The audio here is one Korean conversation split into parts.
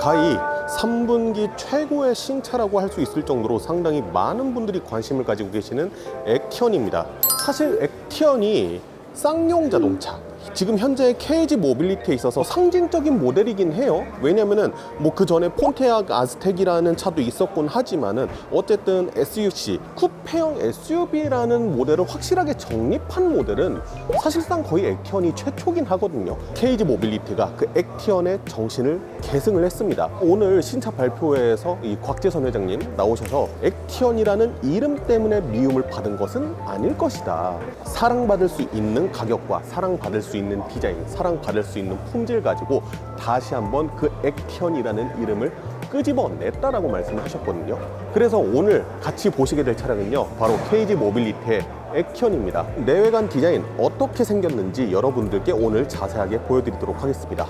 가히 3분기 최고의 신차라고 할 수 있을 정도로 상당히 많은 분들이 관심을 가지고 계시는 액티언입니다. 사실 액티언이 쌍용 자동차, 지금 현재 KG 모빌리티에 있어서 상징적인 모델이긴 해요. 왜냐면은 뭐 그 전에 폰티악 아즈텍이라는 차도 있었곤 하지만은 어쨌든 SUC, 쿠페형 SUV라는 모델을 확실하게 정립한 모델은 사실상 거의 액티언이 최초긴 하거든요. KG 모빌리티가 그 액티언의 정신을 계승을 했습니다. 오늘 신차 발표회에서 이 곽재선 회장님 나오셔서 액티언이라는 이름 때문에 미움을 받은 것은 아닐 것이다. 사랑받을 수 있는 가격과 사랑받을 수 있는 디자인, 사랑받을 수 있는 품질 가지고 다시 한번 그 액티언이라는 이름을 끄집어냈다라고 말씀을 하셨거든요. 그래서 오늘 같이 보시게 될 차량은요, 바로 KG 모빌리티의 액티언입니다. 내외관 디자인 어떻게 생겼는지 여러분들께 오늘 자세하게 보여드리도록 하겠습니다.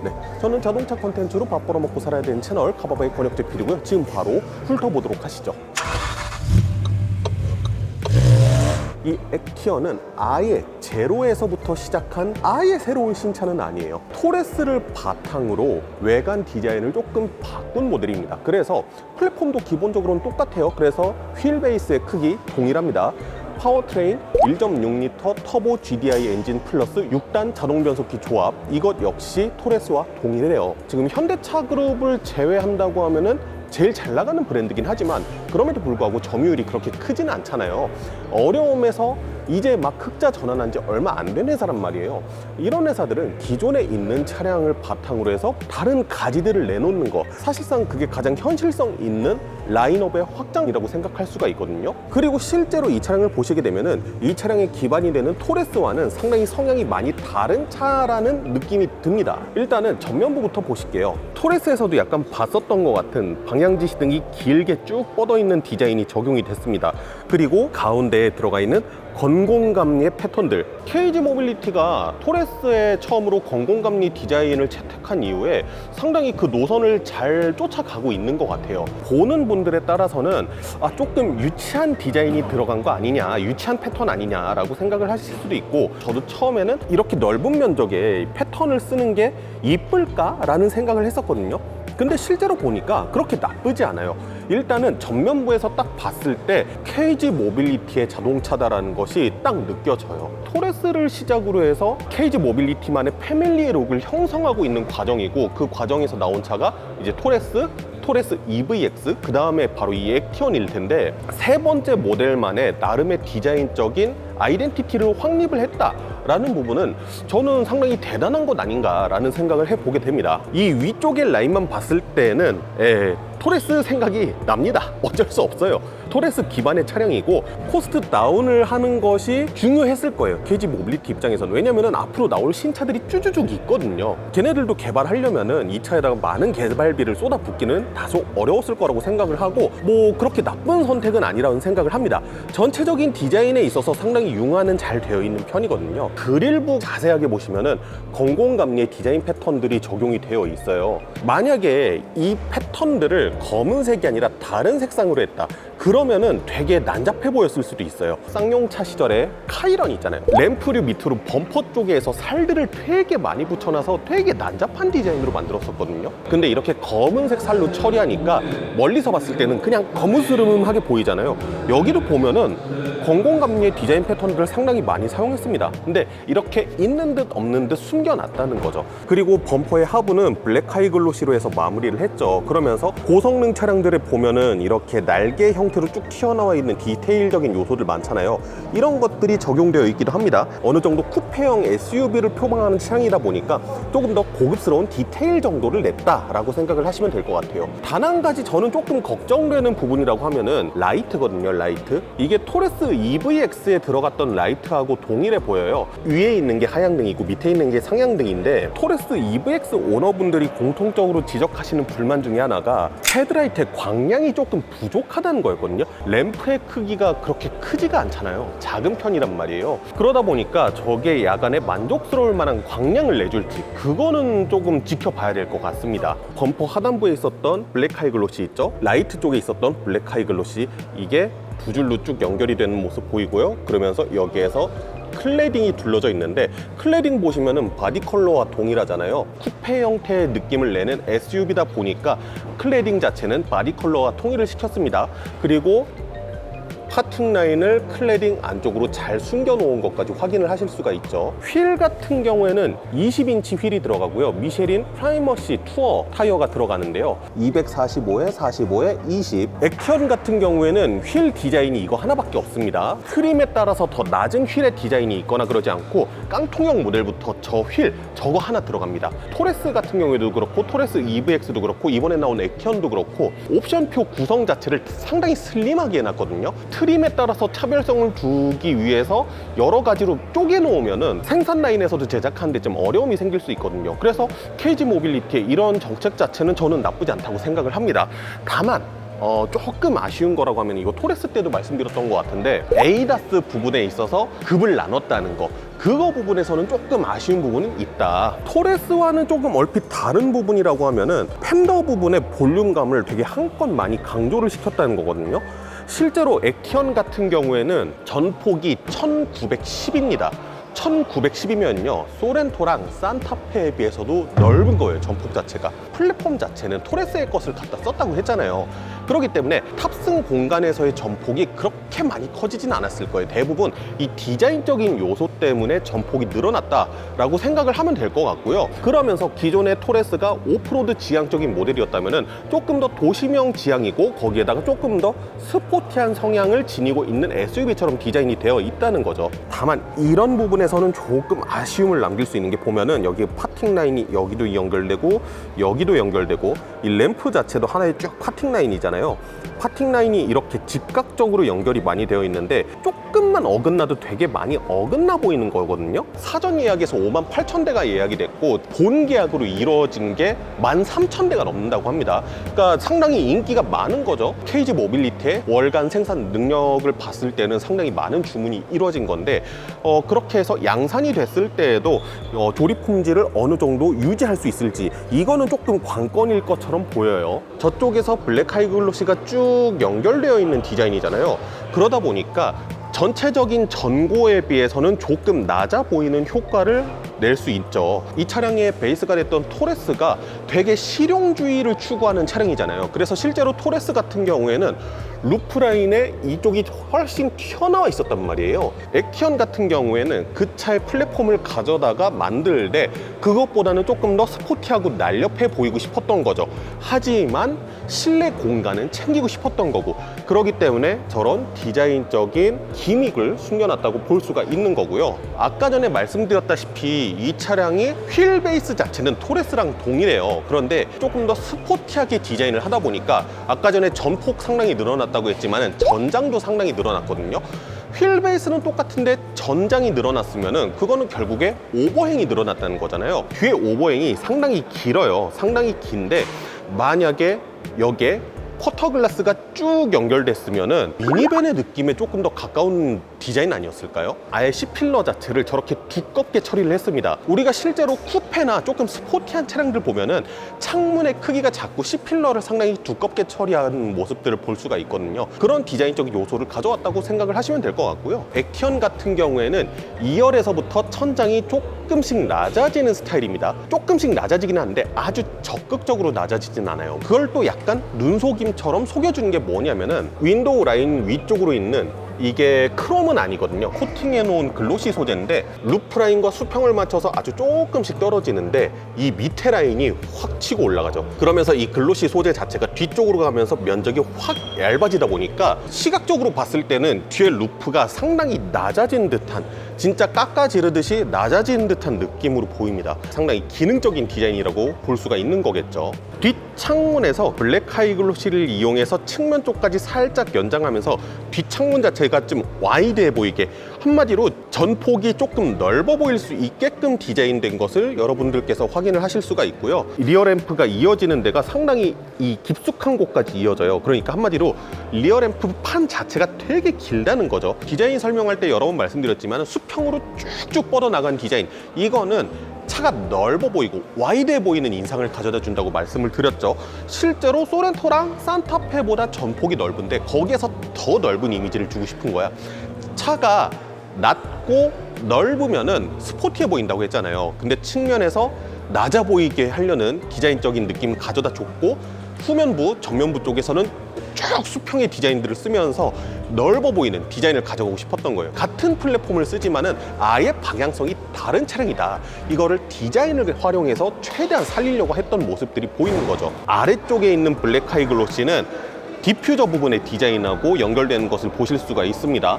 네, 저는 자동차 콘텐츠로 밥 벌어먹고 살아야 되는 채널 카바바의 권혁재 PD고요. 지금 바로 훑어보도록 하시죠. 이 액티언은 아예 제로에서부터 시작한 아예 새로운 신차는 아니에요. 토레스를 바탕으로 외관 디자인을 조금 바꾼 모델입니다. 그래서 플랫폼도 기본적으로는 똑같아요. 그래서 휠 베이스의 크기 동일합니다. 파워트레인 1.6L 터보 GDI 엔진 플러스 6단 자동 변속기 조합, 이것 역시 토레스와 동일해요. 지금 현대차 그룹을 제외한다고 하면은 제일 잘 나가는 브랜드긴 하지만 그럼에도 불구하고 점유율이 그렇게 크지는 않잖아요. 어려움에서 이제 막 흑자 전환한 지 얼마 안 된 회사란 말이에요. 이런 회사들은 기존에 있는 차량을 바탕으로 해서 다른 가지들을 내놓는 거, 사실상 그게 가장 현실성 있는 라인업의 확장이라고 생각할 수가 있거든요. 그리고 실제로 이 차량을 보시게 되면은 이 차량의 기반이 되는 토레스와는 상당히 성향이 많이 다른 차라는 느낌이 듭니다. 일단은 전면부부터 보실게요. 토레스에서도 약간 봤었던 것 같은 방향지 시등이 길게 쭉 뻗어 있는 디자인이 적용이 됐습니다. 그리고 가운데에 들어가 있는 건공감리의 패턴들, KG 모빌리티가 토레스에 처음으로 건공감리 디자인을 채택한 이후에 상당히 그 노선을 잘 쫓아가고 있는 것 같아요. 보는 분들에 따라서는 조금 유치한 디자인이 들어간 거 아니냐, 유치한 패턴 아니냐라고 생각을 하실 수도 있고, 저도 처음에는 이렇게 넓은 면적에 패턴을 쓰는 게 이쁠까라는 생각을 했었거든요. 근데 실제로 보니까 그렇게 나쁘지 않아요. 일단은 전면부에서 딱 봤을 때 KG 모빌리티의 자동차다라는 것이 딱 느껴져요. 토레스를 시작으로 해서 KG 모빌리티만의 패밀리의 룩을 형성하고 있는 과정이고, 그 과정에서 나온 차가 이제 토레스 EVX, 그 다음에 바로 이 액티언일 텐데, 세 번째 모델만의 나름의 디자인적인 아이덴티티를 확립을 했다라는 부분은 저는 상당히 대단한 것 아닌가라는 생각을 해보게 됩니다. 이 위쪽의 라인만 봤을 때는 토레스 생각이 납니다. 어쩔 수 없어요. 토레스 기반의 차량이고 코스트 다운을 하는 것이 중요했을 거예요, KG 모빌리티 입장에서는. 왜냐면은 앞으로 나올 신차들이 쭈쭈쭉 있거든요. 걔네들도 개발하려면은 이 차에다가 많은 개발비를 쏟아붓기는 다소 어려웠을 거라고 생각을 하고, 뭐 그렇게 나쁜 선택은 아니라는 생각을 합니다. 전체적인 디자인에 있어서 상당히 융화는 잘 되어 있는 편이거든요. 그릴부 자세하게 보시면은 건공감리의 디자인 패턴들이 적용이 되어 있어요. 만약에 이 패턴들을 검은색이 아니라 다른 색상으로 했다, 그러면은 되게 난잡해 보였을 수도 있어요. 쌍용차 시절에 카이런 있잖아요. 램프류 밑으로 범퍼 쪽에서 살들을 되게 많이 붙여놔서 되게 난잡한 디자인으로 만들었었거든요. 근데 이렇게 검은색 살로 처리하니까 멀리서 봤을 때는 그냥 거무스름하게 보이잖아요. 여기도 보면은 건공감리의 디자인 패턴들을 상당히 많이 사용했습니다. 근데 이렇게 있는 듯 없는 듯 숨겨놨다는 거죠. 그리고 범퍼의 하부는 블랙 하이글로시로 해서 마무리를 했죠. 그러면서 고성능 차량들을 보면은 이렇게 날개 형태로 쭉 튀어나와 있는 디테일적인 요소들 많잖아요. 이런 것들이 적용되어 있기도 합니다. 어느 정도 쿠페형 SUV를 표방하는 차량이다 보니까 조금 더 고급스러운 디테일 정도를 냈다라고 생각을 하시면 될 것 같아요. 단 한 가지 저는 조금 걱정되는 부분이라고 하면은 라이트거든요. 라이트. 이게 토레스 EVX에 들어갔던 라이트하고 동일해 보여요. 위에 있는 게 하향등이고 밑에 있는 게 상향등인데, 토레스 EVX 오너분들이 공통적으로 지적하시는 불만 중에 하나가 헤드라이트의 광량이 조금 부족하다는 거였거든요. 램프의 크기가 그렇게 크지가 않잖아요. 작은 편이란 말이에요. 그러다 보니까 저게 야간에 만족스러울 만한 광량을 내줄지, 그거는 조금 지켜봐야 될 것 같습니다. 범퍼 하단부에 있었던 블랙 하이글로시 있죠? 라이트 쪽에 있었던 블랙 하이글로시, 이게 두 줄로 쭉 연결이 되는 모습 보이고요. 그러면서 여기에서 클레딩이 둘러져 있는데, 클레딩 보시면은 바디 컬러와 동일하잖아요. 쿠페 형태의 느낌을 내는 SUV다 보니까 클레딩 자체는 바디 컬러와 통일을 시켰습니다. 그리고 파팅 라인을 클레딩 안쪽으로 잘 숨겨 놓은 것까지 확인을 하실 수가 있죠. 휠 같은 경우에는 20인치 휠이 들어가고요. 미쉐린 프라이머시 투어 타이어가 들어가는데요. 245에 45에 20. 액션 같은 경우에는 휠 디자인이 이거 하나밖에 없습니다. 트림에 따라서 더 낮은 휠의 디자인이 있거나 그러지 않고 깡통형 모델부터 저 휠 저거 하나 들어갑니다. 토레스 같은 경우에도 그렇고, 토레스 EVX도 그렇고, 이번에 나온 액션도 그렇고, 옵션표 구성 자체를 상당히 슬림하게 해놨거든요. 트림에 따라서 차별성을 두기 위해서 여러 가지로 쪼개 놓으면은 생산 라인에서도 제작하는데 좀 어려움이 생길 수 있거든요. 그래서 KG 모빌리티의 이런 정책 자체는 저는 나쁘지 않다고 생각을 합니다. 다만 조금 아쉬운 거라고 하면, 이거 토레스 때도 말씀드렸던 것 같은데, 에이다스 부분에 있어서 급을 나눴다는 거, 그거 부분에서는 조금 아쉬운 부분은 있다. 토레스와는 조금 얼핏 다른 부분이라고 하면은 팬더 부분의 볼륨감을 되게 한껏 많이 강조를 시켰다는 거거든요. 실제로 액션 같은 경우에는 전폭이 1910입니다. 1910이면요, 소렌토랑 산타페에 비해서도 넓은 거예요. 전폭 자체가. 플랫폼 자체는 토레스의 것을 갖다 썼다고 했잖아요. 그렇기 때문에 탑승 공간에서의 전폭이 그렇게 많이 커지진 않았을 거예요. 대부분 이 디자인적인 요소 때문에 전폭이 늘어났다라고 생각을 하면 될 것 같고요. 그러면서 기존의 토레스가 오프로드 지향적인 모델이었다면 조금 더 도시명 지향이고, 거기에다가 조금 더 스포티한 성향을 지니고 있는 SUV처럼 디자인이 되어 있다는 거죠. 다만 이런 부분에서는 조금 아쉬움을 남길 수 있는 게, 보면은 여기 파팅 라인이 여기도 연결되고 여기도 연결되고, 이 램프 자체도 하나의 쭉 파팅 라인이잖아요. 파팅 라인이 이렇게 직각적으로 연결이 많이 되어 있는데, 조금만 어긋나도 되게 많이 어긋나 보이는 거거든요. 사전 예약에서 58,000대가 예약이 됐고, 본 계약으로 이루어진 게 13,000대가 넘는다고 합니다. 그러니까 상당히 인기가 많은 거죠. KG 모빌리티의 월간 생산 능력을 봤을 때는 상당히 많은 주문이 이루어진 건데, 그렇게 해서 양산이 됐을 때에도 조립 품질을 어느 정도 유지할 수 있을지, 이거는 조금 관건일 것처럼 보여요. 저쪽에서 블랙 하이글로시가 쭉 연결되어 있는 디자인이잖아요. 그러다 보니까 전체적인 전고에 비해서는 조금 낮아 보이는 효과를 낼 수 있죠. 이 차량의 베이스가 됐던 토레스가 되게 실용주의를 추구하는 차량이잖아요. 그래서 실제로 토레스 같은 경우에는 루프라인에 이쪽이 훨씬 튀어나와 있었단 말이에요. 액션 같은 경우에는 그 차의 플랫폼을 가져다가 만들 때 그것보다는 조금 더 스포티하고 날렵해 보이고 싶었던 거죠. 하지만 실내 공간은 챙기고 싶었던 거고, 그렇기 때문에 저런 디자인적인 기믹을 숨겨놨다고 볼 수가 있는 거고요. 아까 전에 말씀드렸다시피 이 차량이 휠 베이스 자체는 토레스랑 동일해요. 그런데 조금 더 스포티하게 디자인을 하다 보니까, 아까 전에 전폭 상당히 늘어났다고 했지만 전장도 상당히 늘어났거든요. 휠 베이스는 똑같은데 전장이 늘어났으면은 그거는 결국에 오버행이 늘어났다는 거잖아요. 뒤에 오버행이 상당히 길어요. 상당히 긴데, 만약에 여기에 쿼터 글라스가 쭉 연결됐으면은 미니밴의 느낌에 조금 더 가까운 디자인 아니었을까요? 아예 C필러 자체를 저렇게 두껍게 처리를 했습니다. 우리가 실제로 쿠페나 조금 스포티한 차량들 보면은 창문의 크기가 작고 C필러를 상당히 두껍게 처리한 모습들을 볼 수가 있거든요. 그런 디자인적인 요소를 가져왔다고 생각을 하시면 될 것 같고요. 액션 같은 경우에는 2열에서부터 천장이 조금씩 낮아지는 스타일입니다. 조금씩 낮아지긴 하는데 아주 적극적으로 낮아지진 않아요. 그걸 또 약간 눈속임처럼 속여주는 게 뭐냐면은, 윈도우 라인 위쪽으로 있는 이게 크롬은 아니거든요. 코팅해 놓은 글로시 소재인데, 루프 라인과 수평을 맞춰서 아주 조금씩 떨어지는데 이 밑에 라인이 확 치고 올라가죠. 그러면서 이 글로시 소재 자체가 뒤쪽으로 가면서 면적이 확 얇아지다 보니까 시각적으로 봤을 때는 뒤에 루프가 상당히 낮아진 듯한, 진짜 깎아지르듯이 낮아진 듯한 느낌으로 보입니다. 상당히 기능적인 디자인이라고 볼 수가 있는 거겠죠. 뒷창문에서 블랙 하이글로시를 이용해서 측면 쪽까지 살짝 연장하면서 뒷창문 자체가 좀 와이드해 보이게, 한마디로 전폭이 조금 넓어 보일 수 있게끔 디자인된 것을 여러분들께서 확인을 하실 수가 있고요. 리어 램프가 이어지는 데가 상당히 이 깊숙한 곳까지 이어져요. 그러니까 한마디로 리어 램프 판 자체가 되게 길다는 거죠. 디자인 설명할 때 여러 번 말씀드렸지만 수평으로 쭉쭉 뻗어나간 디자인, 이거는 차가 넓어 보이고 와이드해 보이는 인상을 가져다 준다고 말씀을 드렸죠. 실제로 소렌토랑 산타페보다 전폭이 넓은데 거기에서 더 넓은 이미지를 주고 싶은 거야. 차가 낮고 넓으면은 스포티해 보인다고 했잖아요. 근데 측면에서 낮아 보이게 하려는 디자인적인 느낌을 가져다 줬고, 후면부, 정면부 쪽에서는 쭉 수평의 디자인들을 쓰면서 넓어 보이는 디자인을 가져가고 싶었던 거예요. 같은 플랫폼을 쓰지만은 아예 방향성이 다른 차량이다. 이거를 디자인을 활용해서 최대한 살리려고 했던 모습들이 보이는 거죠. 아래쪽에 있는 블랙 하이 글로시는 디퓨저 부분의 디자인하고 연결되는 것을 보실 수가 있습니다.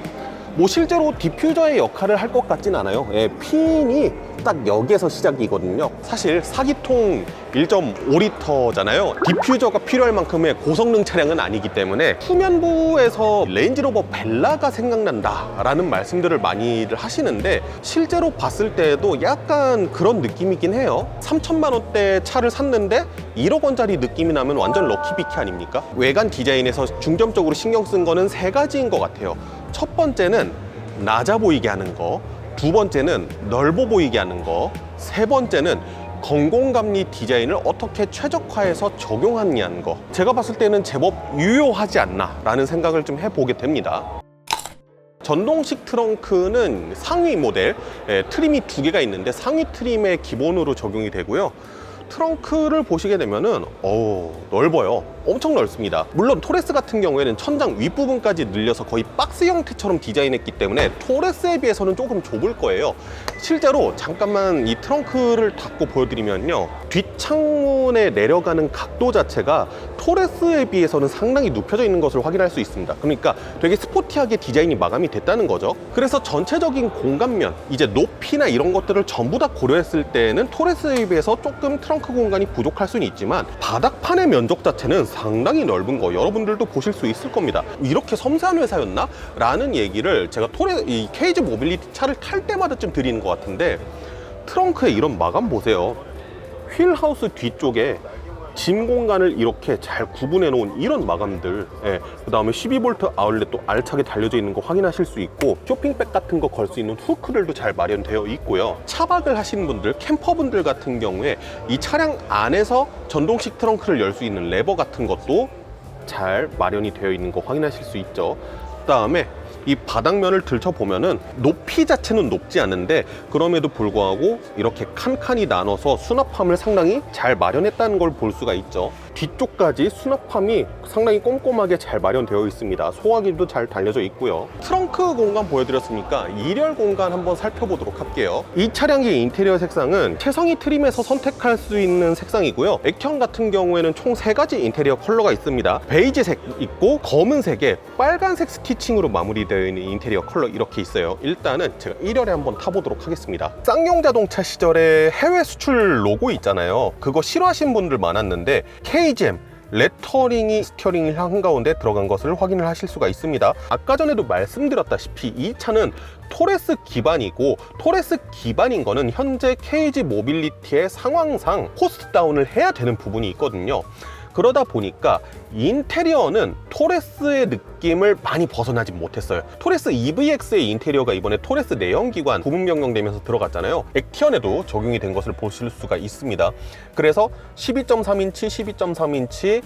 뭐 실제로 디퓨저의 역할을 할 것 같진 않아요. 예, 핀이 딱 여기에서 시작이거든요. 사실 4기통 1.5L잖아요. 디퓨저가 필요할 만큼의 고성능 차량은 아니기 때문에 후면부에서 레인지로버 벨라가 생각난다 라는 말씀들을 많이들 하시는데, 실제로 봤을 때도 약간 그런 느낌이긴 해요. 3천만 원대 차를 샀는데 1억 원짜리 느낌이 나면 완전 럭키비키 아닙니까? 외관 디자인에서 중점적으로 신경 쓴 거는 세 가지인 것 같아요. 첫 번째는 낮아 보이게 하는 거, 두 번째는 넓어 보이게 하는 거, 세 번째는 공공감리 디자인을 어떻게 최적화해서 적용하느냐는 거. 제가 봤을 때는 제법 유효하지 않나 라는 생각을 좀 해보게 됩니다. 전동식 트렁크는 상위 모델, 트림이 두 개가 있는데 상위 트림의 기본으로 적용이 되고요. 트렁크를 보시게 되면은 넓어요. 엄청 넓습니다. 물론 토레스 같은 경우에는 천장 윗부분까지 늘려서 거의 박스 형태처럼 디자인했기 때문에 토레스에 비해서는 조금 좁을 거예요. 실제로 잠깐만 이 트렁크를 닫고 보여드리면요, 뒷창문에 내려가는 각도 자체가 토레스에 비해서는 상당히 눕혀져 있는 것을 확인할 수 있습니다. 그러니까 되게 스포티하게 디자인이 마감이 됐다는 거죠. 그래서 전체적인 공간면, 이제 높이나 이런 것들을 전부 다 고려했을 때는 토레스에 비해서 조금 트렁크 공간이 부족할 수는 있지만, 바닥판의 면적 자체는 상당히 넓은 거 여러분들도 보실 수 있을 겁니다. 이렇게 섬세한 회사였나? 라는 얘기를 제가 이 케이지 모빌리티 차를 탈 때마다 좀 드리는 것 같은데, 트렁크의 이런 마감 보세요. 휠하우스 뒤쪽에 짐 공간을 이렇게 잘 구분해 놓은 이런 마감들, 그 다음에 12V 아울렛도 알차게 달려져 있는 거 확인하실 수 있고, 쇼핑백 같은 거 걸 수 있는 후크들도 잘 마련되어 있고요. 차박을 하시는 분들, 캠퍼분들 같은 경우에 이 차량 안에서 전동식 트렁크를 열 수 있는 레버 같은 것도 잘 마련이 되어 있는 거 확인하실 수 있죠. 그 다음에 이 바닥면을 들춰보면은 높이 자체는 높지 않은데, 그럼에도 불구하고 이렇게 칸칸이 나눠서 수납함을 상당히 잘 마련했다는 걸 볼 수가 있죠. 뒤쪽까지 수납함이 상당히 꼼꼼하게 잘 마련되어 있습니다. 소화기도 잘 달려져 있고요. 트렁크 공간 보여드렸으니까 2열 공간 한번 살펴보도록 할게요. 이 차량의 인테리어 색상은 최성희 트림에서 선택할 수 있는 색상이고요. 액형 같은 경우에는 총 3가지 인테리어 컬러가 있습니다. 베이지색 있고 검은색에 빨간색 스티칭으로 마무리되어 있는 인테리어 컬러 이렇게 있어요. 일단은 제가 1열에 한번 타보도록 하겠습니다. 쌍용 자동차 시절에 해외 수출 로고 있잖아요. 그거 싫어하시는 분들 많았는데 KGM 레터링이 스티어링 한가운데 들어간 것을 확인을 하실 수가 있습니다. 아까 전에도 말씀드렸다시피 이 차는 토레스 기반이고, 토레스 기반인 거는 현재 KG 모빌리티의 상황상 코스트 다운을 해야 되는 부분이 있거든요. 그러다 보니까 인테리어는 토레스의 느낌을 많이 벗어나지 못했어요. 토레스 EVX의 인테리어가 이번에 토레스 내연기관 부분 변경되면서 들어갔잖아요. 액티언에도 적용이 된 것을 보실 수가 있습니다. 그래서 12.3인치, 12.3인치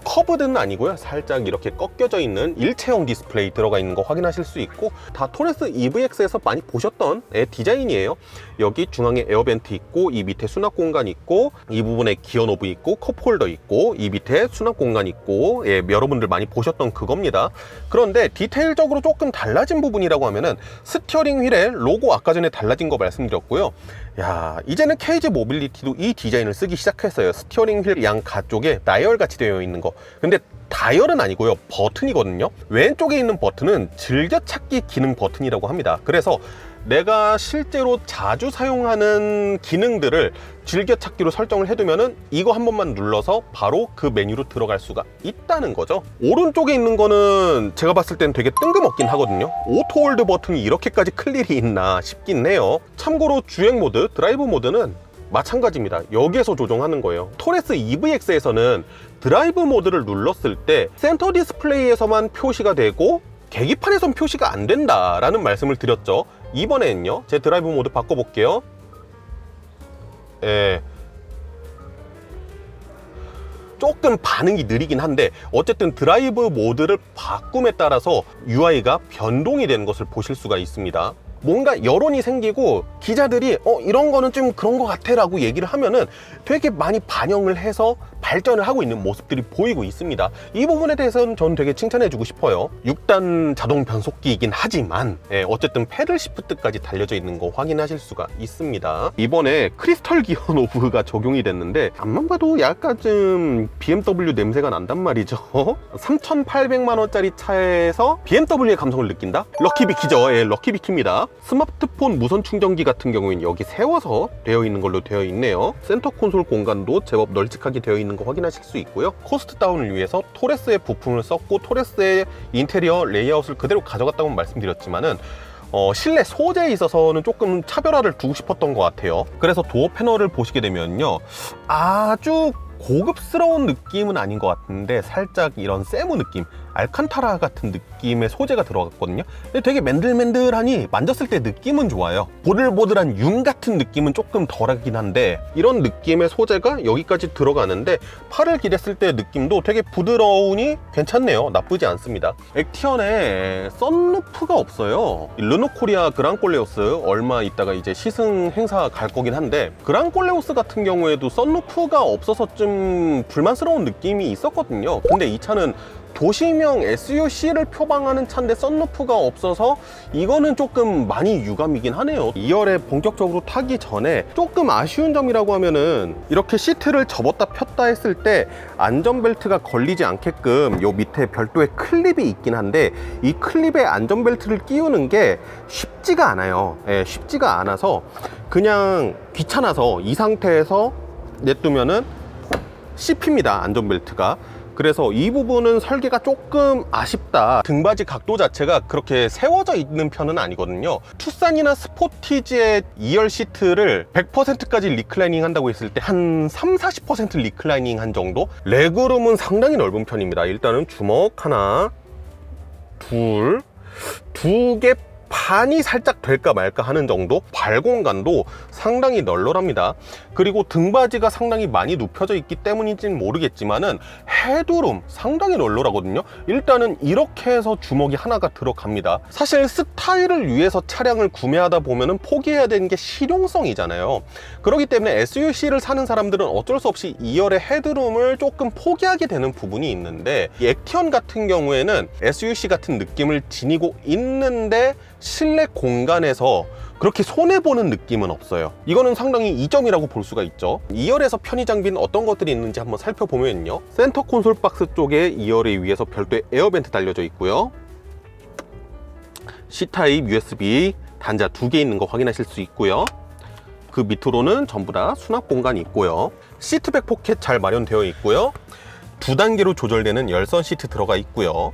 커브드는 아니고요, 살짝 이렇게 꺾여져 있는 일체형 디스플레이 들어가 있는 거 확인하실 수 있고, 다 토레스 EVX에서 많이 보셨던 디자인이에요. 여기 중앙에 에어벤트 있고, 이 밑에 수납 공간 있고, 이 부분에 기어 노브 있고, 컵홀더 있고, 이 밑에 수납 공간 있고, 여러분들 많이 보셨던 그겁니다. 그런데 디테일적으로 조금 달라진 부분이라고 하면은 스티어링 휠에 로고 아까 전에 달라진 거 말씀드렸고요. 야, 이제는 KG 모빌리티도 이 디자인을 쓰기 시작했어요. 스티어링 휠 양 가쪽에 다이얼 같이 되어 있는 거. 근데 다이얼은 아니고요, 버튼이거든요. 왼쪽에 있는 버튼은 즐겨찾기 기능 버튼이라고 합니다. 그래서 내가 실제로 자주 사용하는 기능들을 즐겨찾기로 설정을 해두면은 이거 한 번만 눌러서 바로 그 메뉴로 들어갈 수가 있다는 거죠. 오른쪽에 있는 거는 제가 봤을 땐 되게 뜬금없긴 하거든요. 오토 홀드 버튼이 이렇게까지 클 일이 있나 싶긴 해요. 참고로 주행 모드, 드라이브 모드는 마찬가지입니다. 여기에서 조정하는 거예요. 토레스 EVX에서는 드라이브 모드를 눌렀을 때 센터 디스플레이에서만 표시가 되고 계기판에선 표시가 안 된다라는 말씀을 드렸죠. 이번에는요, 제 드라이브 모드 바꿔볼게요. 조금 반응이 느리긴 한데 어쨌든 드라이브 모드를 바꿈에 따라서 UI가 변동이 되는 것을 보실 수가 있습니다. 뭔가 여론이 생기고 기자들이 이런 거는 좀 그런 것 같아 라고 얘기를 하면은 되게 많이 반영을 해서 발전을 하고 있는 모습들이 보이고 있습니다. 이 부분에 대해서는 저는 되게 칭찬해주고 싶어요. 6단 자동 변속기이긴 하지만 어쨌든 패들 시프트까지 달려져 있는 거 확인하실 수가 있습니다. 이번에 크리스털 기어 노브가 적용이 됐는데 앞만 봐도 약간 좀 BMW 냄새가 난단 말이죠. 3,800만 원짜리 차에서 BMW의 감성을 느낀다? 럭키비키죠. 럭키비키입니다. 스마트폰 무선 충전기 같은 경우에는 여기 세워서 되어 있는 걸로 되어 있네요. 센터 콘솔 공간도 제법 널찍하게 되어 있는 거 확인하실 수 있고요. 코스트 다운을 위해서 토레스의 부품을 썼고 토레스의 인테리어 레이아웃을 그대로 가져갔다고 말씀드렸지만은 실내 소재에 있어서는 조금 차별화를 두고 싶었던 것 같아요. 그래서 도어 패널을 보시게 되면요, 아주 고급스러운 느낌은 아닌 것 같은데 살짝 이런 세무 느낌, 알칸타라 같은 느낌의 소재가 들어갔거든요. 근데 되게 맨들맨들하니 만졌을 때 느낌은 좋아요. 보들보들한 윤 같은 느낌은 조금 덜하긴 한데 이런 느낌의 소재가 여기까지 들어가는데 팔을 기댔을 때 느낌도 되게 부드러우니 괜찮네요. 나쁘지 않습니다. 액티언에 썬루프가 없어요. 르노코리아 그랑콜레오스 얼마 있다가 이제 시승 행사 갈 거긴 한데 그랑콜레오스 같은 경우에도 썬루프가 없어서 좀 불만스러운 느낌이 있었거든요. 근데 이 차는 도시명 SUC를 표방하는 차인데 썬루프가 없어서 이거는 조금 많이 유감이긴 하네요. 2열에 본격적으로 타기 전에 조금 아쉬운 점이라고 하면은 이렇게 시트를 접었다 폈다 했을 때 안전벨트가 걸리지 않게끔 요 밑에 별도의 클립이 있긴 한데 이 클립에 안전벨트를 끼우는 게 쉽지가 않아요. 쉽지가 않아서 그냥 귀찮아서 이 상태에서 냅두면은 씹힙니다, 안전벨트가. 그래서 이 부분은 설계가 조금 아쉽다. 등받이 각도 자체가 그렇게 세워져 있는 편은 아니거든요. 투싼이나 스포티지의 2열 시트를 100%까지 리클라이닝 한다고 했을 때 한 30-40% 리클라이닝 한 정도? 레그룸은 상당히 넓은 편입니다. 일단은 주먹 하나, 두 개 반이 살짝 될까 말까 하는 정도? 발 공간도 상당히 널널합니다. 그리고 등받이가 상당히 많이 눕혀져 있기 때문인지는 모르겠지만은 헤드룸 상당히 널널하거든요. 일단은 이렇게 해서 주먹이 하나가 들어갑니다. 사실 스타일을 위해서 차량을 구매하다 보면은 포기해야 되는 게 실용성이잖아요. 그렇기 때문에 SUC를 사는 사람들은 어쩔 수 없이 2열의 헤드룸을 조금 포기하게 되는 부분이 있는데 이 액티언 같은 경우에는 SUC 같은 느낌을 지니고 있는데 실내 공간에서 그렇게 손해보는 느낌은 없어요. 이거는 상당히 이점이라고 볼 수가 있죠. 2열에서 편의 장비는 어떤 것들이 있는지 한번 살펴보면요, 센터 콘솔 박스 쪽에 2열에 위에서 별도의 에어벤트 달려져 있고요, C타입 USB 단자 2개 있는 거 확인하실 수 있고요, 그 밑으로는 전부 다 수납 공간이 있고요, 시트백 포켓 잘 마련되어 있고요, 2단계로 조절되는 열선 시트 들어가 있고요,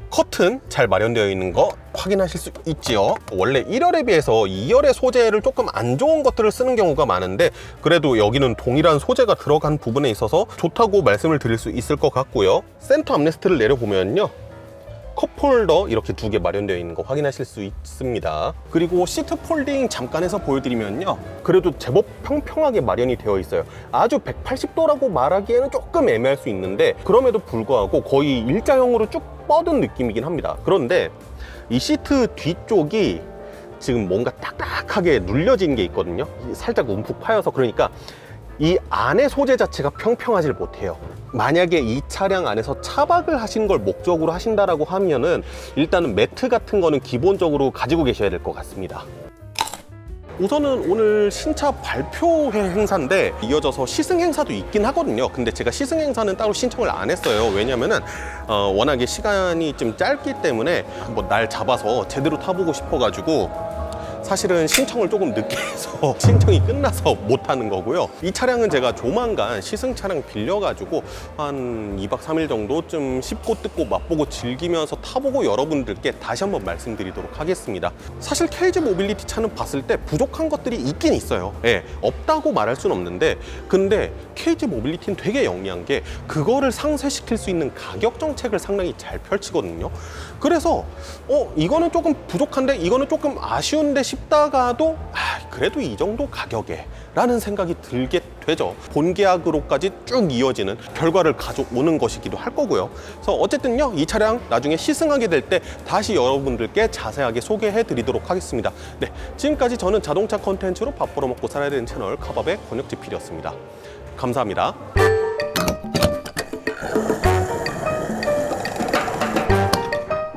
커튼 잘 마련되어 있는 거 확인하실 수 있지요. 원래 1열에 비해서 2열의 소재를 조금 안 좋은 것들을 쓰는 경우가 많은데 그래도 여기는 동일한 소재가 들어간 부분에 있어서 좋다고 말씀을 드릴 수 있을 것 같고요. 센터 암레스트를 내려보면요, 컵홀더 이렇게 2개 마련되어 있는 거 확인하실 수 있습니다. 그리고 시트 폴딩 잠깐 해서 보여드리면요, 그래도 제법 평평하게 마련이 되어 있어요. 아주 180도라고 말하기에는 조금 애매할 수 있는데 그럼에도 불구하고 거의 일자형으로 쭉 뻗은 느낌이긴 합니다. 그런데 이 시트 뒤쪽이 지금 뭔가 딱딱하게 눌려진 게 있거든요. 살짝 움푹 파여서. 그러니까 이 안의 소재 자체가 평평하질 못해요. 만약에 이 차량 안에서 차박을 하신 걸 목적으로 하신다라고 하면은 일단은 매트 같은 거는 기본적으로 가지고 계셔야 될 것 같습니다. 우선은 오늘 신차 발표 행사인데 이어져서 시승 행사도 있긴 하거든요. 근데 제가 시승 행사는 따로 신청을 안 했어요. 왜냐면은 워낙에 시간이 좀 짧기 때문에 한번 날 잡아서 제대로 타보고 싶어가지고 사실은 신청을 조금 늦게 해서 신청이 끝나서 못 하는 거고요. 이 차량은 제가 조만간 시승 차량 빌려가지고 한 2박 3일 정도 좀 씹고 뜯고 맛보고 즐기면서 타보고 여러분들께 다시 한번 말씀드리도록 하겠습니다. 사실 KG 모빌리티 차는 봤을 때 부족한 것들이 있긴 있어요. 없다고 말할 수는 없는데 근데 KG 모빌리티는 되게 영리한 게 그거를 상쇄시킬 수 있는 가격 정책을 상당히 잘 펼치거든요. 그래서 이거는 조금 부족한데 이거는 조금 아쉬운데 싶다가도 그래도 이 정도 가격에 라는 생각이 들게 되죠. 본계약으로까지 쭉 이어지는 결과를 가져오는 것이기도 할 거고요. 그래서 어쨌든요, 이 차량 나중에 시승하게 될 때 다시 여러분들께 자세하게 소개해 드리도록 하겠습니다. 네, 지금까지 저는 자동차 컨텐츠로 밥 벌어 먹고 살아야 되는 채널 카밥의 권혁지 PD였습니다. 감사합니다.